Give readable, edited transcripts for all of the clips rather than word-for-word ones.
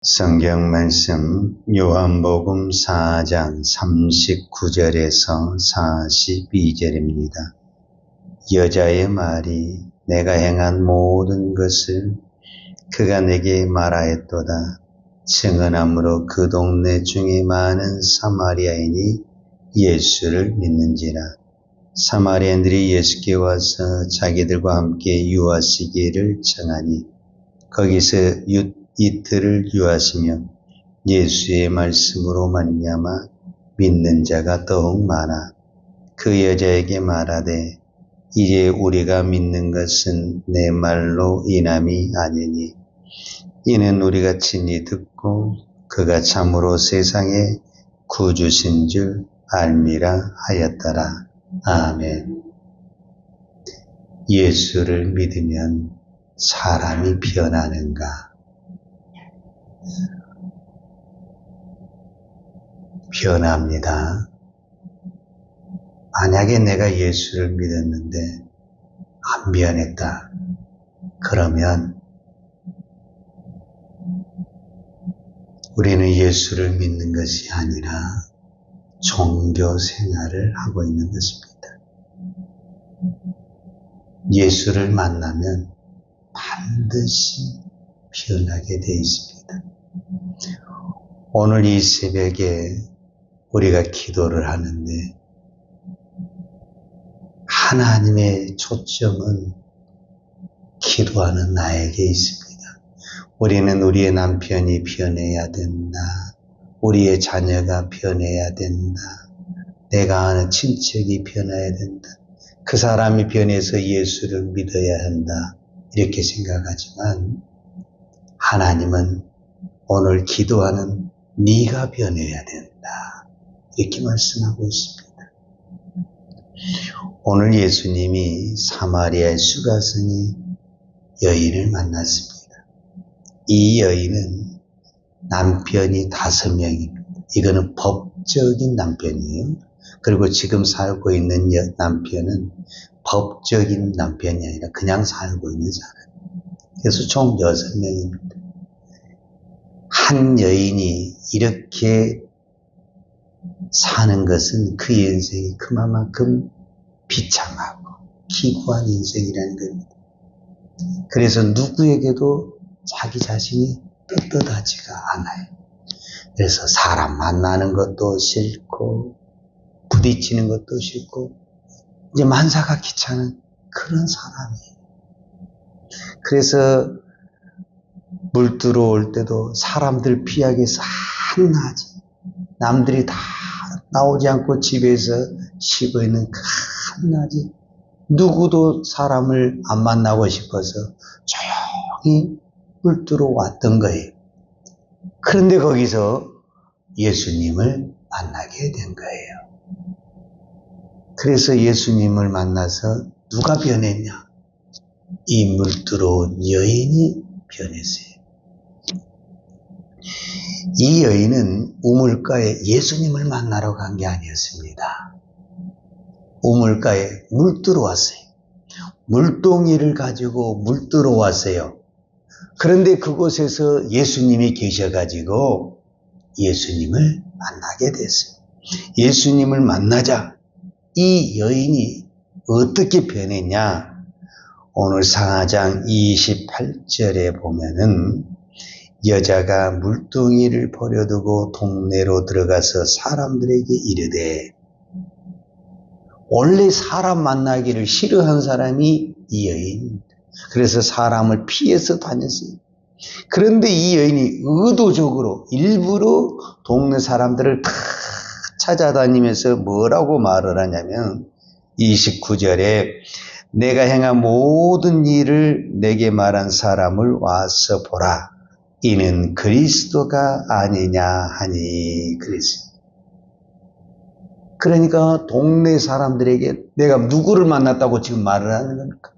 성경 말씀 요한복음 4장 39절에서 42절입니다. 여자의 말이 내가 행한 모든 것을 그가 내게 말하였도다. 증언함으로 그 동네 중에 많은 사마리아인이 예수를 믿는지라. 사마리아인들이 예수께 와서 자기들과 함께 유하시기를 청하니 거기서 이틀을 유하시며 예수의 말씀으로 말미암아 믿는 자가 더욱 많아 그 여자에게 말하되 이제 우리가 믿는 것은 내 말로 인함이 아니니 이는 우리가 친히 듣고 그가 참으로 세상의 구주신 줄 알미라 하였더라. 아멘. 예수를 믿으면 사람이 변하는가? 변합니다. 만약에 내가 예수를 믿었는데 안 변했다. 그러면 우리는 예수를 믿는 것이 아니라 종교 생활을 하고 있는 것입니다. 예수를 만나면 반드시 변하게 되어 있습니다. 오늘 이 새벽에 우리가 기도를 하는데 하나님의 초점은 기도하는 나에게 있습니다. 우리는 우리의 남편이 변해야 된다. 우리의 자녀가 변해야 된다. 내가 아는 친척이 변해야 된다. 그 사람이 변해서 예수를 믿어야 한다. 이렇게 생각하지만 하나님은 오늘 기도하는 네가 변해야 된다. 이렇게 말씀하고 있습니다. 오늘 예수님이 사마리아의 수가성의 여인을 만났습니다. 이 여인은 남편이 5명입니다. 이거는 법적인 남편이에요. 그리고 지금 살고 있는 남편은 법적인 남편이 아니라 그냥 살고 있는 사람. 그래서 총 6명입니다. 한 여인이 이렇게 사는 것은 그 인생이 그만큼 비참하고 기구한 인생이라는 겁니다. 그래서 누구에게도 자기 자신이 떳떳하지가 않아요. 그래서 사람 만나는 것도 싫고 부딪히는 것도 싫고 이제 만사가 귀찮은 그런 사람이에요. 그래서 물 들어올 때도 사람들 피하기 위해서 한낮에 남들이 다 나오지 않고 집에서 쉬고 있는 그 한낮에 누구도 사람을 안 만나고 싶어서 조용히 물 들어왔던 거예요. 그런데 거기서 예수님을 만나게 된 거예요. 그래서 예수님을 만나서 누가 변했냐? 이 물 들어온 여인이 변했어요. 이 여인은 우물가에 예수님을 만나러 간 게 아니었습니다. 우물가에 물 들어왔어요. 물동이를 가지고 물 들어왔어요. 그런데 그곳에서 예수님이 계셔가지고 예수님을 만나게 됐어요. 예수님을 만나자 이 여인이 어떻게 변했냐? 오늘 4장 28절에 보면은 여자가 물동이를 버려두고 동네로 들어가서 사람들에게 이르되, 원래 사람 만나기를 싫어한 사람이 이 여인입니다. 그래서 사람을 피해서 다녔어요. 그런데 이 여인이 의도적으로 일부러 동네 사람들을 다 찾아다니면서 뭐라고 말을 하냐면 29절에 내가 행한 모든 일을 내게 말한 사람을 와서 보라. 이는 그리스도가 아니냐 하니 그랬어요. 그러니까 동네 사람들에게 내가 누구를 만났다고 지금 말을 하는 겁니까?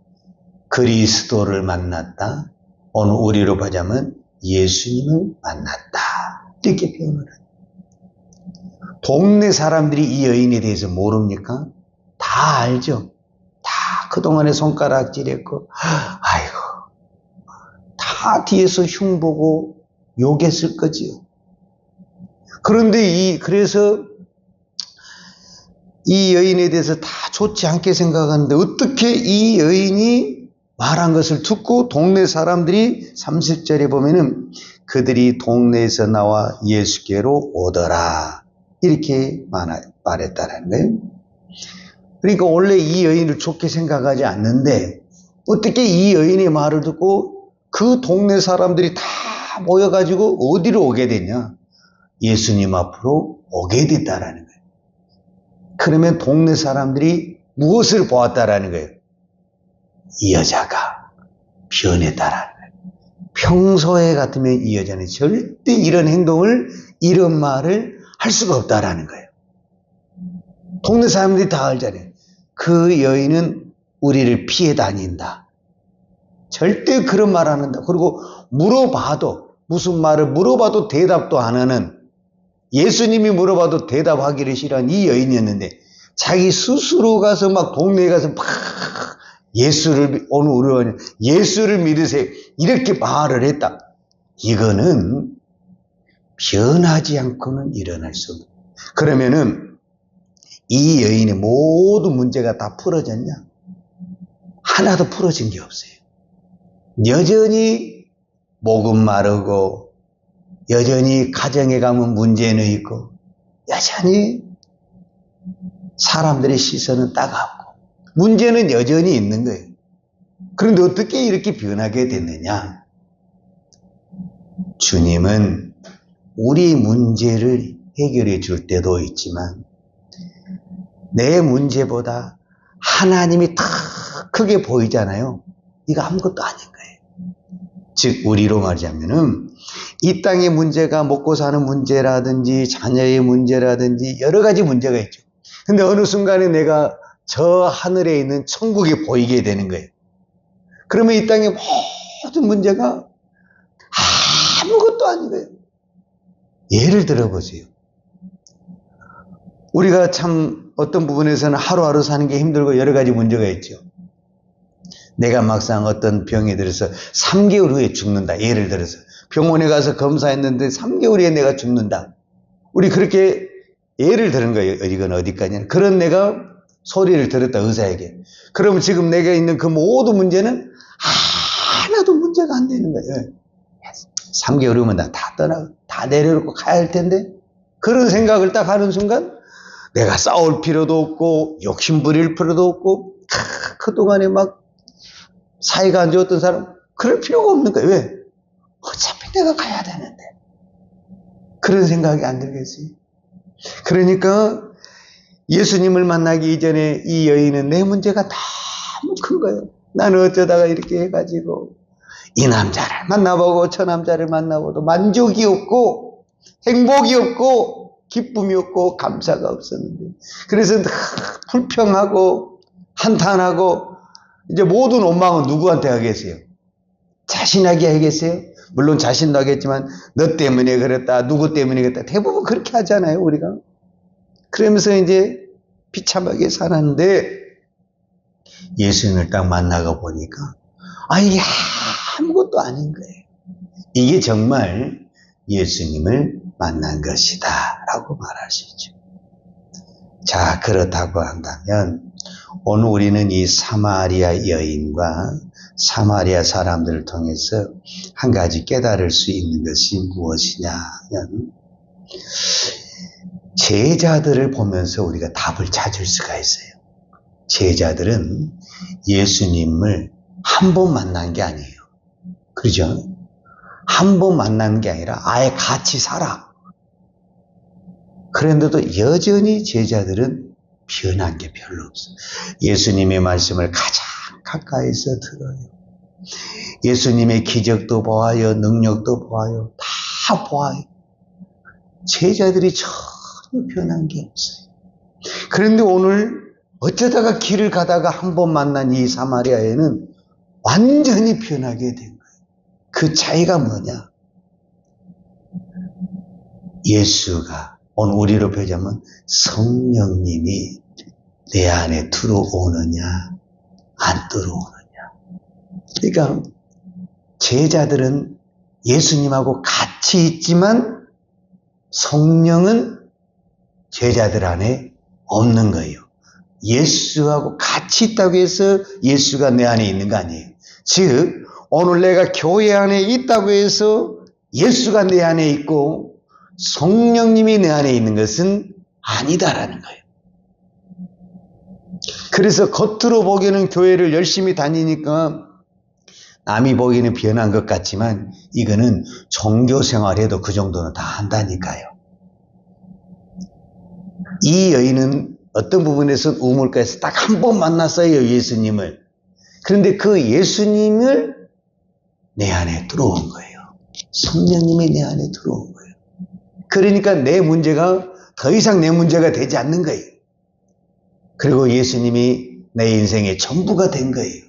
그리스도를 만났다. 오늘 우리로 보자면 예수님을 만났다. 이렇게 표현을 해요. 동네 사람들이 이 여인에 대해서 모릅니까? 다 알죠. 다 그동안에 손가락질했고 아이고 다 뒤에서 흉보고 욕했을 거지요. 그런데 그래서 이 여인에 대해서 다 좋지 않게 생각하는데 어떻게 이 여인이 말한 것을 듣고 동네 사람들이 30절에 보면은 그들이 동네에서 나와 예수께로 오더라. 이렇게 말했다라는 거예요. 그러니까 원래 이 여인을 좋게 생각하지 않는데 어떻게 이 여인의 말을 듣고 그 동네 사람들이 다 모여가지고 어디로 오게 되냐? 예수님 앞으로 오게 됐다라는 거예요. 그러면 동네 사람들이 무엇을 보았다라는 거예요? 이 여자가 변했다라는 거예요. 평소에 같으면 이 여자는 절대 이런 행동을, 이런 말을 할 수가 없다라는 거예요. 동네 사람들이 다 알잖아요. 그 여인은 우리를 피해 다닌다. 절대 그런 말 안 한다. 그리고 물어봐도, 무슨 말을 물어봐도 대답도 안 하는, 예수님이 물어봐도 대답하기를 싫어한 이 여인이었는데 자기 스스로 가서 막 동네에 가서 막 오늘 우리는 예수를 믿으세요. 이렇게 말을 했다. 이거는 변하지 않고는 일어날 수 없다. 그러면은 이 여인의 모든 문제가 다 풀어졌냐? 하나도 풀어진 게 없어요. 여전히 목은 마르고 여전히 가정에 가면 문제는 있고 여전히 사람들의 시선은 따갑고 문제는 여전히 있는 거예요. 그런데 어떻게 이렇게 변하게 됐느냐? 주님은 우리 문제를 해결해 줄 때도 있지만 내 문제보다 하나님이 더 크게 보이잖아요. 이거 아무것도 아닌 거예요. 즉 우리로 말하자면은 이 땅의 문제가 먹고 사는 문제라든지 자녀의 문제라든지 여러 가지 문제가 있죠. 근데 어느 순간에 내가 저 하늘에 있는 천국이 보이게 되는 거예요. 그러면 이 땅의 모든 문제가 아무것도 아닌 거예요. 예를 들어보세요. 우리가 참 어떤 부분에서는 하루하루 사는 게 힘들고 여러 가지 문제가 있죠. 내가 막상 어떤 병에 들어서 3개월 후에 죽는다. 예를 들어서 병원에 가서 검사했는데 3개월 후에 내가 죽는다. 우리 그렇게 예를 들은 거예요. 이건 어디까지는. 그런 내가 소리를 들었다, 의사에게. 그러면 지금 내가 있는 그 모든 문제는 하나도 문제가 안 되는 거예요. 3개월 후면 나 다 내려놓고 가야 할 텐데. 그런 생각을 딱 하는 순간 내가 싸울 필요도 없고 욕심 부릴 필요도 없고 그동안에 막 사이가 안 좋았던 사람 그럴 필요가 없는 거예요. 왜? 어차피 내가 가야 되는데. 그런 생각이 안 들겠어요. 그러니까 예수님을 만나기 이전에 이 여인은 내 문제가 너무 큰 거예요. 나는 어쩌다가 이렇게 해가지고 이 남자를 만나보고 저 남자를 만나보도 만족이 없고 행복이 없고 기쁨이 없고 감사가 없었는데 그래서 불평하고 한탄하고 이제 모든 원망은 누구한테 하겠어요? 자신에게 하겠어요? 물론 자신도 하겠지만 너 때문에 그랬다 누구 때문에 그랬다 대부분 그렇게 하잖아요 우리가. 그러면서 이제 비참하게 살았는데 예수님을 딱 만나고 보니까 이게 아무것도 아닌 거예요. 이게 정말 예수님을 만난 것이다 라고 말할 수 있죠. 자, 그렇다고 한다면 오늘 우리는 이 사마리아 여인과 사마리아 사람들을 통해서 한 가지 깨달을 수 있는 것이 무엇이냐면 제자들을 보면서 우리가 답을 찾을 수가 있어요. 제자들은 예수님을 한 번 만난 게 아니에요. 그렇죠? 한 번 만난 게 아니라 아예 같이 살아. 그런데도 여전히 제자들은 변한 게 별로 없어요. 예수님의 말씀을 가장 가까이서 들어요. 예수님의 기적도 보아요. 능력도 보아요. 다 보아요. 제자들이 전혀 변한 게 없어요. 그런데 오늘 어쩌다가 길을 가다가 한 번 만난 이 사마리아에는 완전히 변하게 된 거예요. 그 차이가 뭐냐? 예수가 오늘 우리로 표현하면 성령님이 내 안에 들어오느냐 안 들어오느냐. 그러니까 제자들은 예수님하고 같이 있지만 성령은 제자들 안에 없는 거예요. 예수하고 같이 있다고 해서 예수가 내 안에 있는 거 아니에요. 즉 오늘 내가 교회 안에 있다고 해서 예수가 내 안에 있고 성령님이 내 안에 있는 것은 아니다라는 거예요. 그래서 겉으로 보기에는 교회를 열심히 다니니까 남이 보기에는 변한 것 같지만 이거는 종교 생활에도 그 정도는 다 한다니까요. 이 여인은 어떤 부분에서 우물가에서 딱 한 번 만났어요, 예수님을. 그런데 그 예수님을 내 안에 들어온 거예요. 성령님이 내 안에 들어온 거예요. 그러니까 내 문제가 더 이상 내 문제가 되지 않는 거예요. 그리고 예수님이 내 인생의 전부가 된 거예요.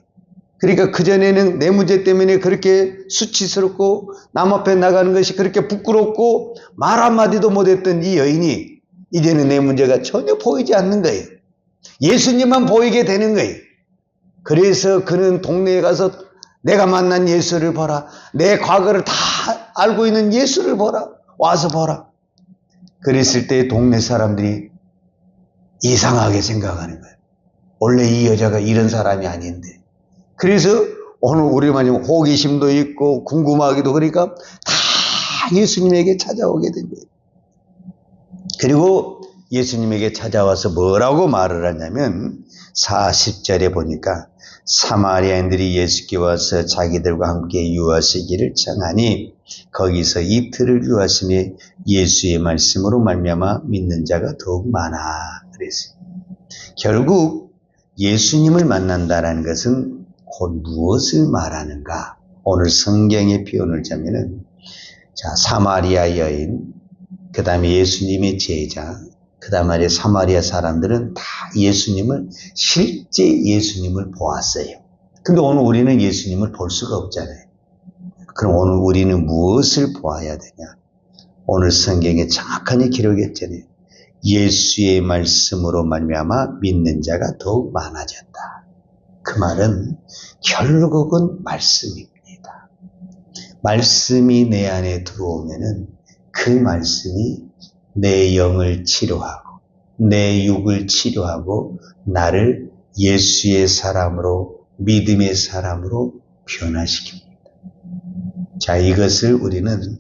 그러니까 그전에는 내 문제 때문에 그렇게 수치스럽고 남 앞에 나가는 것이 그렇게 부끄럽고 말 한마디도 못했던 이 여인이 이제는 내 문제가 전혀 보이지 않는 거예요. 예수님만 보이게 되는 거예요. 그래서 그는 동네에 가서 내가 만난 예수를 보라. 내 과거를 다 알고 있는 예수를 보라. 와서 보라. 그랬을 때 동네 사람들이 이상하게 생각하는 거예요. 원래 이 여자가 이런 사람이 아닌데. 그래서 오늘 우리만 호기심도 있고 궁금하기도 그러니까 다 예수님에게 찾아오게 된 거예요. 그리고 예수님에게 찾아와서 뭐라고 말을 하냐면 40절에 보니까 사마리아인들이 예수께 와서 자기들과 함께 유하시기를 청하니 거기서 이틀을 유하시니 예수의 말씀으로 말미암아 믿는 자가 더욱 많아 그랬어요. 결국 예수님을 만난다는 것은 곧 무엇을 말하는가? 오늘 성경의 표현을 자면은 사마리아 여인, 그 다음에 예수님의 제자, 그 다음에 사마리아 사람들은 다 예수님을 실제 예수님을 보았어요. 근데 오늘 우리는 예수님을 볼 수가 없잖아요. 그럼 오늘 우리는 무엇을 보아야 되냐? 오늘 성경에 정확하게 기록했잖아요. 예수의 말씀으로 말미암아 믿는 자가 더욱 많아졌다. 그 말은 결국은 말씀입니다. 말씀이 내 안에 들어오면은 그 말씀이 내 영을 치료하고 내 육을 치료하고 나를 예수의 사람으로 믿음의 사람으로 변화시킵니다. 자, 이것을 우리는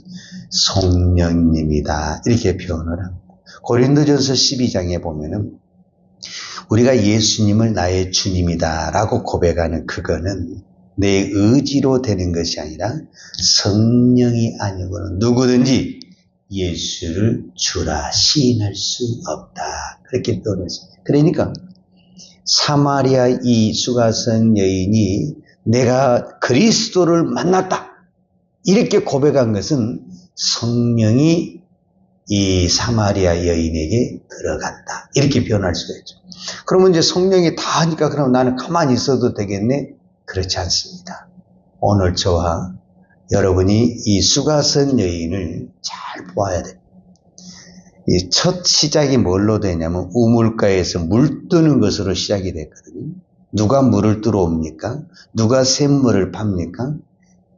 성령님이다 이렇게 표현을 합니다. 고린도전서 12장에 보면은 우리가 예수님을 나의 주님이다 라고 고백하는 그거는 내 의지로 되는 것이 아니라 성령이 아니고는 누구든지 예수를 주라 시인할 수 없다. 그렇게 표현했어요. 그러니까 사마리아 이 수가성 여인이 내가 그리스도를 만났다. 이렇게 고백한 것은 성령이 이 사마리아 여인에게 들어갔다. 이렇게 표현할 수가 있죠. 그러면 이제 성령이 다 하니까 그럼 나는 가만히 있어도 되겠네? 그렇지 않습니다. 오늘 저와 여러분이 이 수가성 여인을 잘 보아야 돼요. 이 첫 시작이 뭘로 되냐면 우물가에서 물 뜨는 것으로 시작이 됐거든요. 누가 물을 들어옵니까? 누가 샘물을 팝니까?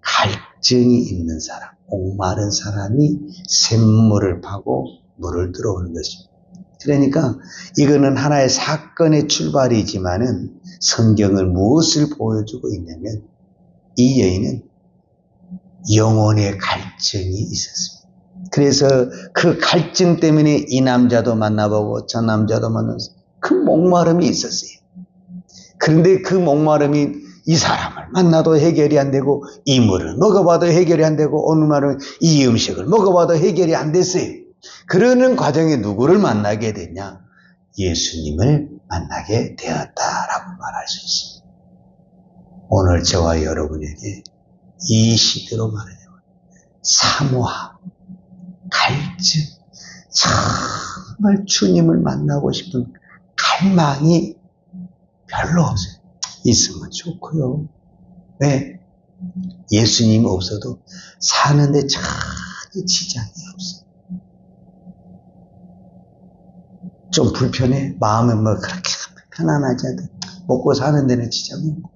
갈증이 있는 사람, 목마른 사람이 샘물을 파고 물을 들어오는 것입니다. 그러니까 이거는 하나의 사건의 출발이지만은 성경은 무엇을 보여주고 있냐면 이 여인은 영혼의 갈증이 있었습니다. 그래서 그 갈증 때문에 이 남자도 만나보고 저 남자도 만나서 큰 목마름이 있었어요. 그런데 그 목마름이 이 사람을 만나도 해결이 안 되고 이 물을 먹어봐도 해결이 안 되고 어느 날은 이 음식을 먹어봐도 해결이 안 됐어요. 그러는 과정에 누구를 만나게 됐냐? 예수님을 만나게 되었다라고 말할 수 있습니다. 오늘 저와 여러분에게 이 시대로 말하자면 사모함, 갈증, 정말 주님을 만나고 싶은 갈망이 별로 없어요. 있으면 좋고요. 왜? 예수님 없어도 사는데 전혀 지장이 없어요. 좀 불편해? 마음은 뭐 그렇게 편안하지 않아. 먹고 사는 데는 지장이 없고.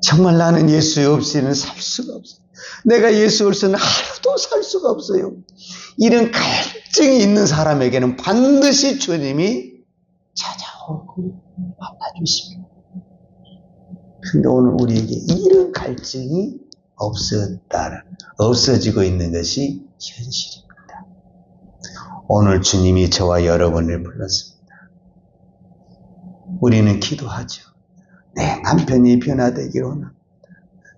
정말 나는 예수 없이는 살 수가 없어요. 내가 예수 없이는 하루도 살 수가 없어요. 이런 갈증이 있는 사람에게는 반드시 주님이 찾아오고 만나주십니다. 근데 오늘 우리에게 이런 갈증이 없어지고 있는 것이 현실입니다. 오늘 주님이 저와 여러분을 불렀습니다. 우리는 기도하죠. 내 남편이 변화되기를 원합니다.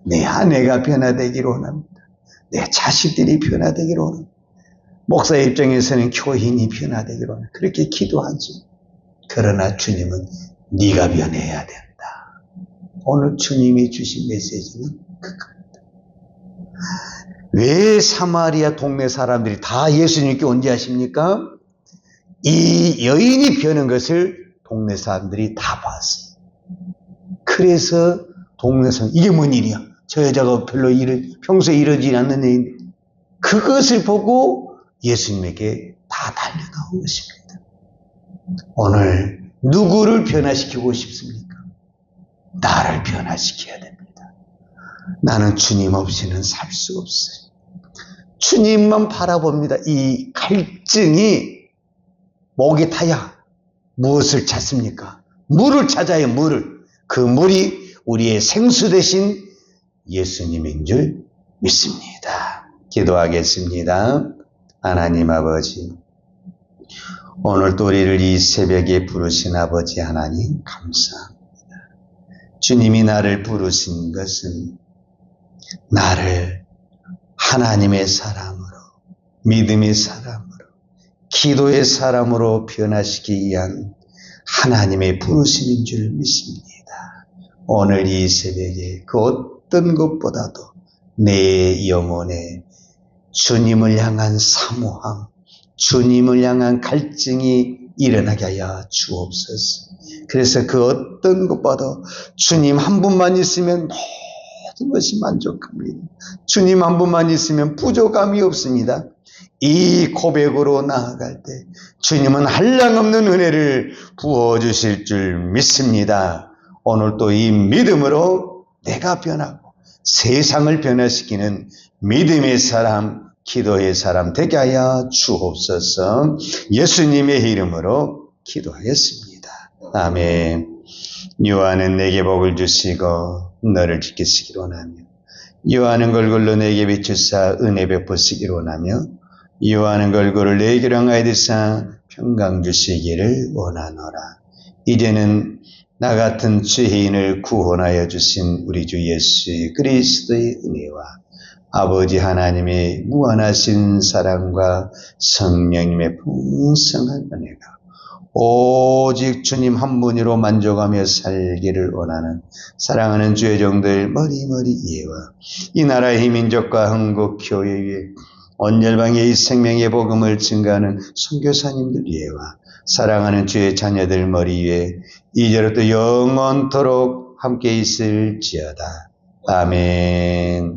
내 아내가 변화되기를 원합니다. 내 자식들이 변화되기를 원합니다. 목사의 입장에서는 교인이 변화되기를 원합니다. 그렇게 기도하죠. 그러나 주님은 네가 변해야 된다. 오늘 주님이 주신 메시지는 그겁니다. 왜 사마리아 동네 사람들이 다 예수님께 온지 아십니까? 이 여인이 변한 것을 동네 사람들이 다 봤어요. 그래서 동네 사람, 이게 뭔 일이야? 저 여자가 별로 평소에 이러지 않는 애인데, 그것을 보고 예수님에게 다 달려나온 것입니다. 오늘 누구를 변화시키고 싶습니까? 나를 변화시켜야 됩니다. 나는 주님 없이는 살 수 없어요. 주님만 바라봅니다. 이 갈증이 목이 타야 무엇을 찾습니까? 물을 찾아요, 물을. 그 물이 우리의 생수 대신 예수님인 줄 믿습니다. 기도하겠습니다. 하나님 아버지, 오늘 또 우리를 이 새벽에 부르신 아버지 하나님 감사합니다. 주님이 나를 부르신 것은 나를 하나님의 사람으로, 믿음의 사람으로, 기도의 사람으로 변화시키기 위한 하나님의 부르심인 줄 믿습니다. 오늘 이 새벽에 그 어떤 것보다도 내 영혼에 주님을 향한 사모함, 주님을 향한 갈증이 일어나게 하여 주옵소서. 그래서 그 어떤 것보다 주님 한 분만 있으면 모든 것이 만족합니다. 주님 한 분만 있으면 부족함이 없습니다. 이 고백으로 나아갈 때 주님은 한량없는 은혜를 부어주실 줄 믿습니다. 오늘 또 이 믿음으로 내가 변하고 세상을 변화시키는 믿음의 사람, 기도의 사람 되게 하여 주옵소서. 예수님의 이름으로 기도하였습니다. 아멘. 요한은 내게 복을 주시고 너를 지키시기를 원하며, 요한은 걸걸로 내게 비추사 은혜 베푸시기를 원하며, 요한은 걸걸을 내게로 향하여 드사 평강 주시기를 원하노라. 이제는 나 같은 죄인을 구원하여 주신 우리 주 예수 그리스도의 은혜와 아버지 하나님의 무한하신 사랑과 성령님의 풍성한 은혜가 오직 주님 한 분으로 만족하며 살기를 원하는 사랑하는 주의 종들 머리머리 이해와 이 나라의 민족과 한국 교회의 온 열방의 이 생명의 복음을 증가하는 선교사님들 이해와 사랑하는 주의 자녀들 머리 위에 이제부터 영원토록 함께 있을지어다. 아멘.